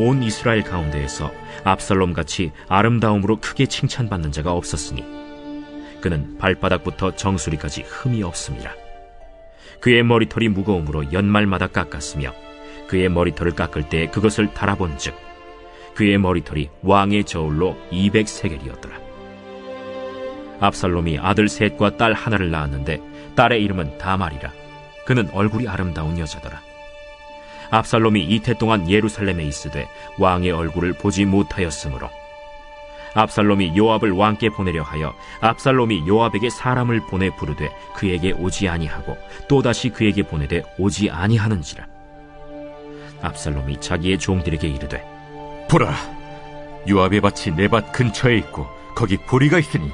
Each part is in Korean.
온 이스라엘 가운데에서 압살롬같이 아름다움으로 크게 칭찬받는 자가 없었으니 그는 발바닥부터 정수리까지 흠이 없음이라. 그의 머리털이 무거움으로 연말마다 깎았으며 그의 머리털을 깎을 때 그것을 달아본즉 그의 머리털이 왕의 저울로 200세겔이었더라. 압살롬이 아들 셋과 딸 하나를 낳았는데 딸의 이름은 다말이라. 그는 얼굴이 아름다운 여자더라. 압살롬이 이태 동안 예루살렘에 있으되 왕의 얼굴을 보지 못하였으므로 압살롬이 요압을 왕께 보내려 하여 압살롬이 요압에게 사람을 보내 부르되 그에게 오지 아니하고 또다시 그에게 보내되 오지 아니하는지라. 압살롬이 자기의 종들에게 이르되 보라, 요압의 밭이 내 밭 근처에 있고 거기 보리가 있으니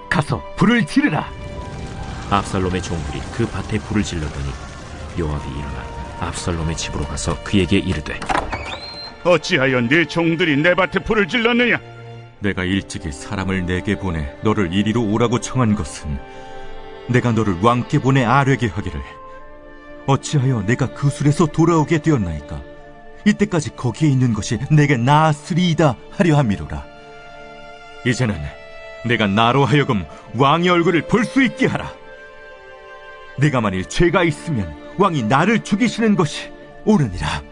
가서 불을 지르라. 압살롬의 종들이 그 밭에 불을 질렀더니 요압이 일어나 압살롬의 집으로 가서 그에게 이르되 어찌하여 네 종들이 내 밭에 불을 질렀느냐? 내가 일찍이 사람을 내게 보내 너를 이리로 오라고 청한 것은 내가 너를 왕께 보내 아뢰게 하기를 어찌하여 내가 그 술에서 돌아오게 되었나이까? 이때까지 거기에 있는 것이 내게 나았으리이다 하려 함이로라. 이제는 내가 나로 하여금 왕의 얼굴을 볼 수 있게 하라. 내가 만일 죄가 있으면 왕이 나를 죽이시는 것이 옳으니라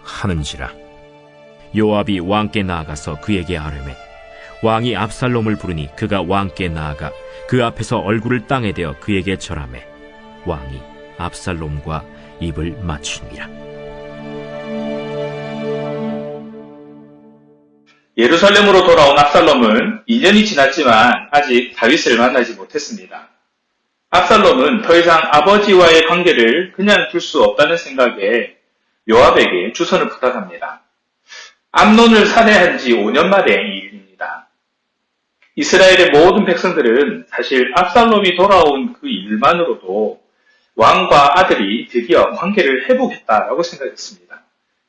하는지라. 요압이 왕께 나아가서 그에게 아뢰매 왕이 압살롬을 부르니 그가 왕께 나아가 그 앞에서 얼굴을 땅에 대어 그에게 절하매 왕이 압살롬과 입을 맞추니라. 예루살렘으로 돌아온 압살롬은 2년이 지났지만 아직 다윗을 만나지 못했습니다. 압살롬은 더 이상 아버지와의 관계를 그냥 둘 수 없다는 생각에 요압에게 주선을 부탁합니다. 암논을 살해한 지 5년 만의 일입니다. 이스라엘의 모든 백성들은 사실 압살롬이 돌아온 그 일만으로도 왕과 아들이 드디어 관계를 회복했다라고 생각했습니다.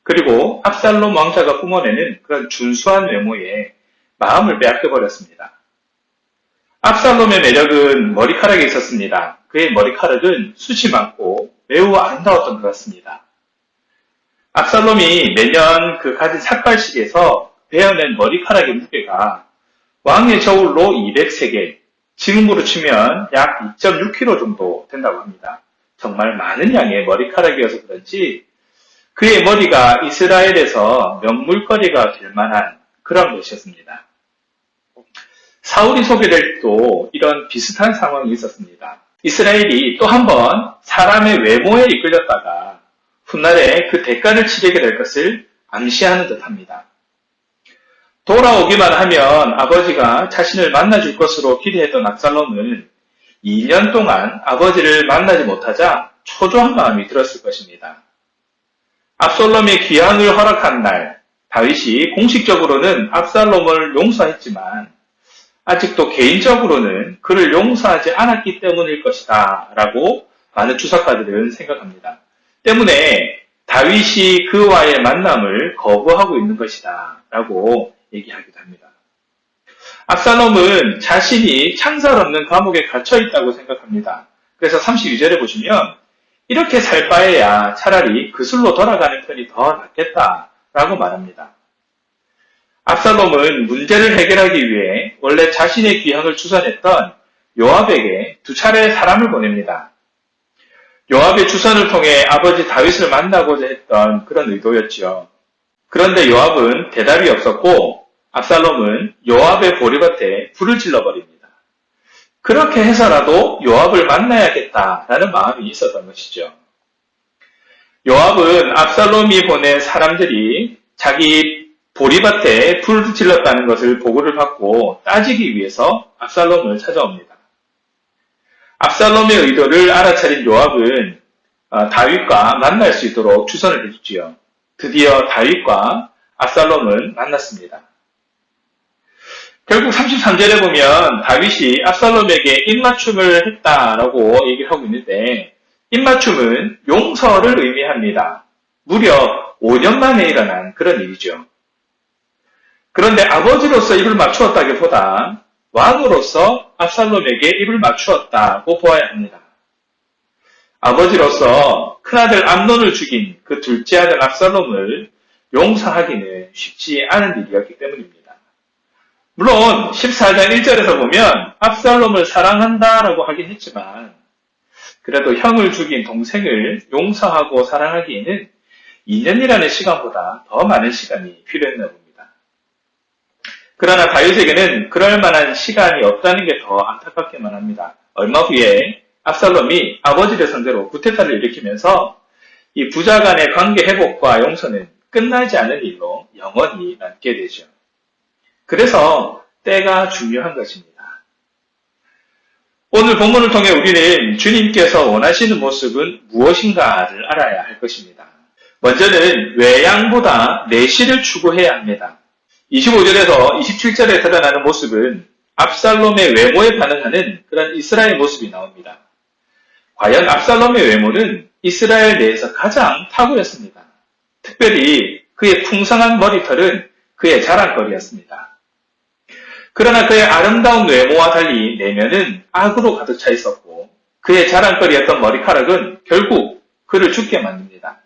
그리고 압살롬 왕자가 뿜어내는 그런 준수한 외모에 마음을 빼앗겨버렸습니다. 압살롬의 매력은 머리카락에 있었습니다. 그의 머리카락은 숱이 많고 매우 아름다웠던 것 같습니다. 압살롬이 매년 그 가진 삭발식에서 베어낸 머리카락의 무게가 왕의 저울로 200세겔, 지금으로 치면 약 2.6kg 정도 된다고 합니다. 정말 많은 양의 머리카락이어서 그런지 그의 머리가 이스라엘에서 명물거리가 될 만한 그런 것이었습니다. 사울이 소개될 때도 이런 비슷한 상황이 있었습니다. 이스라엘이 또 한 번 사람의 외모에 이끌렸다가 훗날에 그 대가를 치르게 될 것을 암시하는 듯합니다. 돌아오기만 하면 아버지가 자신을 만나줄 것으로 기대했던 압살롬은 2년 동안 아버지를 만나지 못하자 초조한 마음이 들었을 것입니다. 압살롬의 귀향을 허락한 날, 다윗이 공식적으로는 압살롬을 용서했지만 아직도 개인적으로는 그를 용서하지 않았기 때문일 것이다 라고 많은 주석가들은 생각합니다. 때문에 다윗이 그와의 만남을 거부하고 있는 것이다 라고 얘기하기도 합니다. 압살롬은 자신이 창살 없는 감옥에 갇혀 있다고 생각합니다. 그래서 32절에 보시면 이렇게 살 바에야 차라리 그술로 돌아가는 편이 더 낫겠다라고 말합니다. 압살롬은 문제를 해결하기 위해 원래 자신의 귀향을 주선했던 요압에게 2차례 사람을 보냅니다. 요압의 주선을 통해 아버지 다윗을 만나고자 했던 그런 의도였죠. 그런데 요압은 대답이 없었고 압살롬은 요압의 보리밭에 불을 질러버립니다. 그렇게 해서라도 요압을 만나야겠다라는 마음이 있었던 것이죠. 요압은 압살롬이 보낸 사람들이 자기 보리밭에 불을 질렀다는 것을 보고를 받고 따지기 위해서 압살롬을 찾아옵니다. 압살롬의 의도를 알아차린 요압은 다윗과 만날 수 있도록 주선을 해주지요. 드디어 다윗과 압살롬은 만났습니다. 결국 33절에 보면 다윗이 압살롬에게 입맞춤을 했다라고 얘기를 하고 있는데 입맞춤은 용서를 의미합니다. 무려 5년 만에 일어난 그런 일이죠. 그런데 아버지로서 입을 맞추었다기보다 왕으로서 압살롬에게 입을 맞추었다고 보아야 합니다. 아버지로서 큰아들 암논을 죽인 그 둘째 아들 압살롬을 용서하기는 쉽지 않은 일이었기 때문입니다. 물론 14장 1절에서 보면 압살롬을 사랑한다라고 하긴 했지만 그래도 형을 죽인 동생을 용서하고 사랑하기에는 2년이라는 시간보다 더 많은 시간이 필요했나 봅니다. 그러나 다윗에게는 그럴 만한 시간이 없다는 게 더 안타깝기만 합니다. 얼마 후에 압살롬이 아버지를 상대로 구테타를 일으키면서 이 부자 간의 관계 회복과 용서는 끝나지 않은 일로 영원히 남게 되죠. 그래서 때가 중요한 것입니다. 오늘 본문을 통해 우리는 주님께서 원하시는 모습은 무엇인가를 알아야 할 것입니다. 먼저는 외양보다 내실을 추구해야 합니다. 25절에서 27절에 드러나는 모습은 압살롬의 외모에 반응하는 그런 이스라엘 모습이 나옵니다. 과연 압살롬의 외모는 이스라엘 내에서 가장 탁월했습니다. 특별히 그의 풍성한 머리털은 그의 자랑거리였습니다. 그러나 그의 아름다운 외모와 달리 내면은 악으로 가득 차 있었고 그의 자랑거리였던 머리카락은 결국 그를 죽게 만듭니다.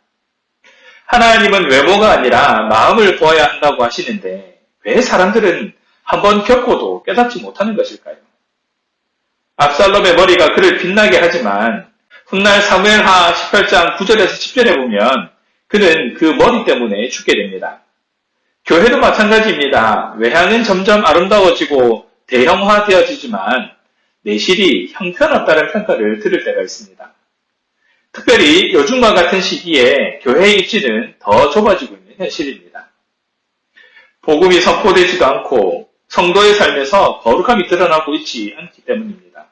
하나님은 외모가 아니라 마음을 보아야 한다고 하시는데 왜 사람들은 한번 겪고도 깨닫지 못하는 것일까요? 압살롬의 머리가 그를 빛나게 하지만 훗날 사무엘하 18장 9절에서 10절에 보면 그는 그 머리 때문에 죽게 됩니다. 교회도 마찬가지입니다. 외향은 점점 아름다워지고 대형화되어지지만 내실이 형편없다는 평가를 들을 때가 있습니다. 특별히 요즘과 같은 시기에 교회의 입지는 더 좁아지고 있는 현실입니다. 복음이 선포되지도 않고 성도의 삶에서 거룩함이 드러나고 있지 않기 때문입니다.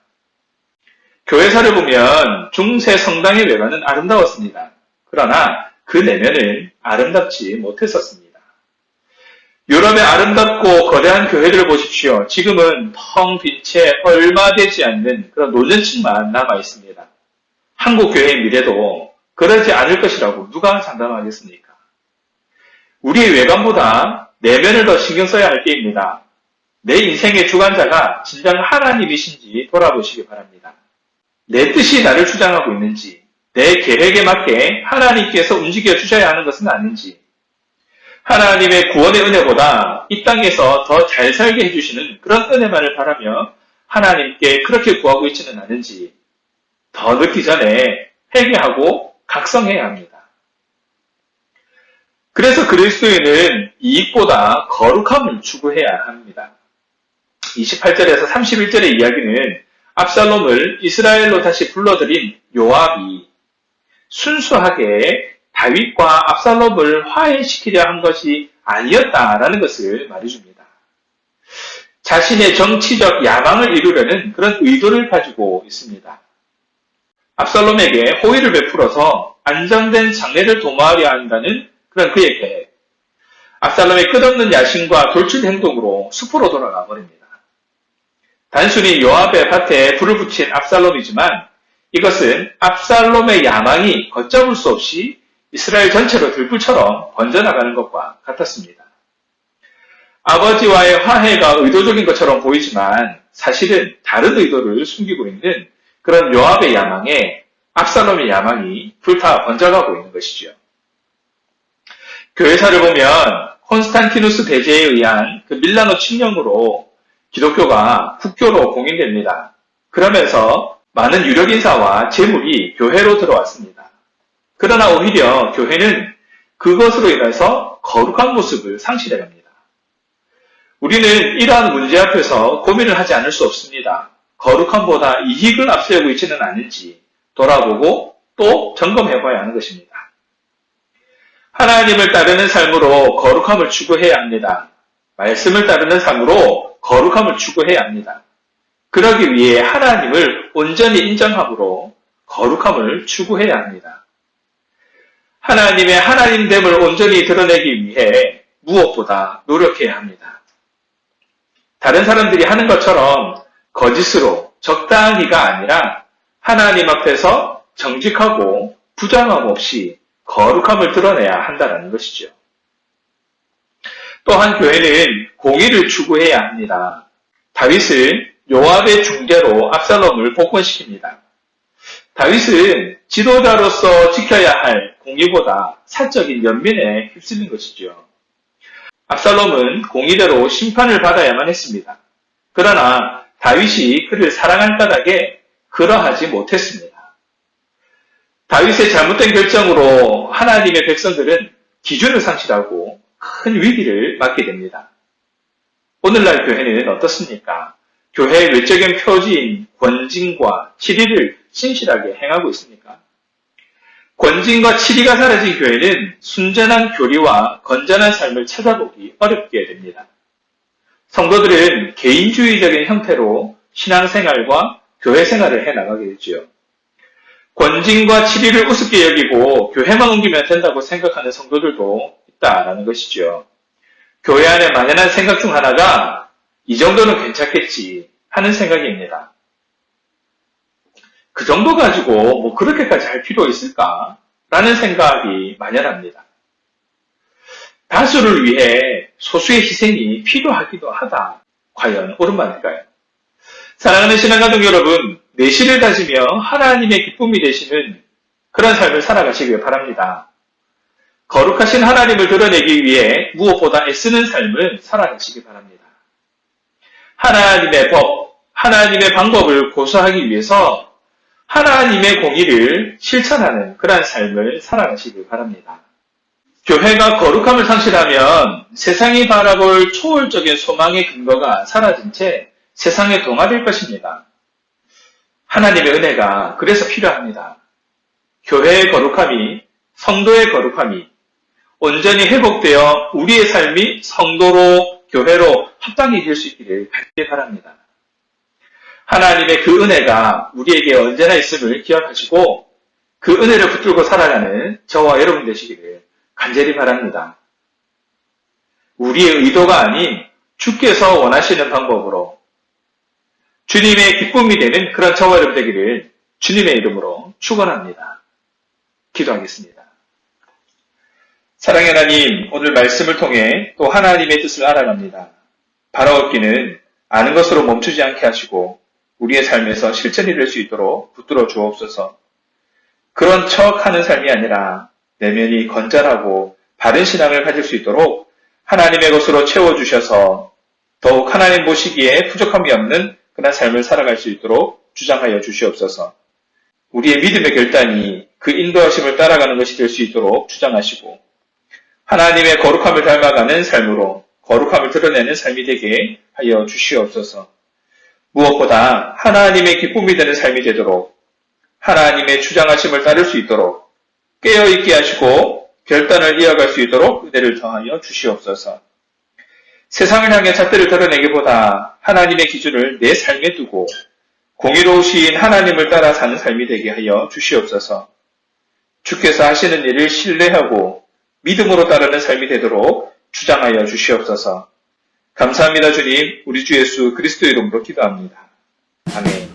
교회사를 보면 중세 성당의 외관은 아름다웠습니다. 그러나 그 내면은 아름답지 못했었습니다. 유럽의 아름답고 거대한 교회들을 보십시오. 지금은 텅 빈 채 얼마 되지 않는 그런 노년층만 남아 있습니다. 한국 교회의 미래도 그러지 않을 것이라고 누가 장담하겠습니까? 우리의 외관보다 내면을 더 신경 써야 할 때입니다. 내 인생의 주관자가 진정 하나님이신지 돌아보시기 바랍니다. 내 뜻이 나를 주장하고 있는지, 내 계획에 맞게 하나님께서 움직여 주셔야 하는 것은 아닌지, 하나님의 구원의 은혜보다 이 땅에서 더 잘 살게 해주시는 그런 은혜만을 바라며 하나님께 그렇게 구하고 있지는 않은지 더 늦기 전에 회개하고 각성해야 합니다. 그래서 그리스도인은 이익보다 거룩함을 추구해야 합니다. 28절에서 31절의 이야기는 압살롬을 이스라엘로 다시 불러들인 요압이 순수하게 다윗과 압살롬을 화해시키려 한 것이 아니었다라는 것을 말해줍니다. 자신의 정치적 야망을 이루려는 그런 의도를 가지고 있습니다. 압살롬에게 호의를 베풀어서 안정된 장래를 도모하려 한다는 그런 그의 계획. 압살롬의 끝없는 야심과 돌출 행동으로 숲으로 돌아가 버립니다. 단순히 요압의 밭에 불을 붙인 압살롬이지만 이것은 압살롬의 야망이 걷잡을 수 없이 이스라엘 전체로 들불처럼 번져나가는 것과 같았습니다. 아버지와의 화해가 의도적인 것처럼 보이지만 사실은 다른 의도를 숨기고 있는 그런 요압의 야망에 압살롬의 야망이 불타 번져가고 있는 것이죠. 교회사를 보면 콘스탄티누스 대제에 의한 그 밀라노 칙령으로 기독교가 국교로 공인됩니다. 그러면서 많은 유력인사와 재물이 교회로 들어왔습니다. 그러나 오히려 교회는 그것으로 인해서 거룩한 모습을 상실해갑니다. 우리는 이러한 문제 앞에서 고민을 하지 않을 수 없습니다. 거룩함보다 이익을 앞세우고 있지는 않은지 돌아보고 또 점검해봐야 하는 것입니다. 하나님을 따르는 삶으로 거룩함을 추구해야 합니다. 말씀을 따르는 삶으로 거룩함을 추구해야 합니다. 그러기 위해 하나님을 온전히 인정함으로 거룩함을 추구해야 합니다. 하나님의 하나님됨을 온전히 드러내기 위해 무엇보다 노력해야 합니다. 다른 사람들이 하는 것처럼 거짓으로 적당히가 아니라 하나님 앞에서 정직하고 부정함 없이 거룩함을 드러내야 한다는 것이죠. 또한 교회는 공의를 추구해야 합니다. 다윗은 요압의 중재로 압살롬을 복권시킵니다. 다윗은 지도자로서 지켜야 할 공의보다 사적인 연민에 휩쓸린 것이죠. 압살롬은 공의대로 심판을 받아야만 했습니다. 그러나 다윗이 그를 사랑할 까닭에 그러하지 못했습니다. 다윗의 잘못된 결정으로 하나님의 백성들은 기준을 상실하고 큰 위기를 맞게 됩니다. 오늘날 교회는 어떻습니까? 교회의 외적인 표지인 권징과 치리를 신실하게 행하고 있습니까? 권징과 치리가 사라진 교회는 순전한 교리와 건전한 삶을 찾아보기 어렵게 됩니다. 성도들은 개인주의적인 형태로 신앙생활과 교회생활을 해나가게 되지요. 권징과 치리를 우습게 여기고 교회만 옮기면 된다고 생각하는 성도들도 있다라는 것이죠. 교회 안에 막연한 생각 중 하나가 이 정도는 괜찮겠지 하는 생각입니다. 그 정도 가지고 뭐 그렇게까지 할 필요 있을까? 라는 생각이 만연합니다. 다수를 위해 소수의 희생이 필요하기도 하다. 과연 옳은 말일까요? 사랑하는 신앙가족 여러분, 내실을 다지며 하나님의 기쁨이 되시는 그런 삶을 살아가시길 바랍니다. 거룩하신 하나님을 드러내기 위해 무엇보다 애쓰는 삶을 살아가시기 바랍니다. 하나님의 법, 하나님의 방법을 고수하기 위해서 하나님의 공의를 실천하는 그러한 삶을 살아가시길 바랍니다. 교회가 거룩함을 상실하면 세상이 바라볼 초월적인 소망의 근거가 사라진 채 세상에 동화될 것입니다. 하나님의 은혜가 그래서 필요합니다. 교회의 거룩함이, 성도의 거룩함이 온전히 회복되어 우리의 삶이 성도로, 교회로 합당히 될 수 있기를 간절히 바랍니다. 하나님의 그 은혜가 우리에게 언제나 있음을 기억하시고 그 은혜를 붙들고 살아가는 저와 여러분 되시기를 간절히 바랍니다. 우리의 의도가 아닌 주께서 원하시는 방법으로 주님의 기쁨이 되는 그런 저와 여러분 되기를 주님의 이름으로 축원합니다. 기도하겠습니다. 사랑의 하나님, 오늘 말씀을 통해 또 하나님의 뜻을 알아갑니다. 바라옵기는 아는 것으로 멈추지 않게 하시고 우리의 삶에서 실천이 될 수 있도록 붙들어 주옵소서. 그런 척하는 삶이 아니라 내면이 건전하고 바른 신앙을 가질 수 있도록 하나님의 것으로 채워주셔서 더욱 하나님 보시기에 부족함이 없는 그런 삶을 살아갈 수 있도록 주장하여 주시옵소서. 우리의 믿음의 결단이 그 인도하심을 따라가는 것이 될 수 있도록 주장하시고 하나님의 거룩함을 닮아가는 삶으로 거룩함을 드러내는 삶이 되게 하여 주시옵소서. 무엇보다 하나님의 기쁨이 되는 삶이 되도록 하나님의 주장하심을 따를 수 있도록 깨어있게 하시고 결단을 이어갈 수 있도록 은혜를 더하여 주시옵소서. 세상을 향해 잣대를 드러내기보다 하나님의 기준을 내 삶에 두고 공의로우신 하나님을 따라 사는 삶이 되게 하여 주시옵소서. 주께서 하시는 일을 신뢰하고 믿음으로 따르는 삶이 되도록 주장하여 주시옵소서. 감사합니다 주님, 우리 주 예수 그리스도 이름으로 기도합니다. 아멘.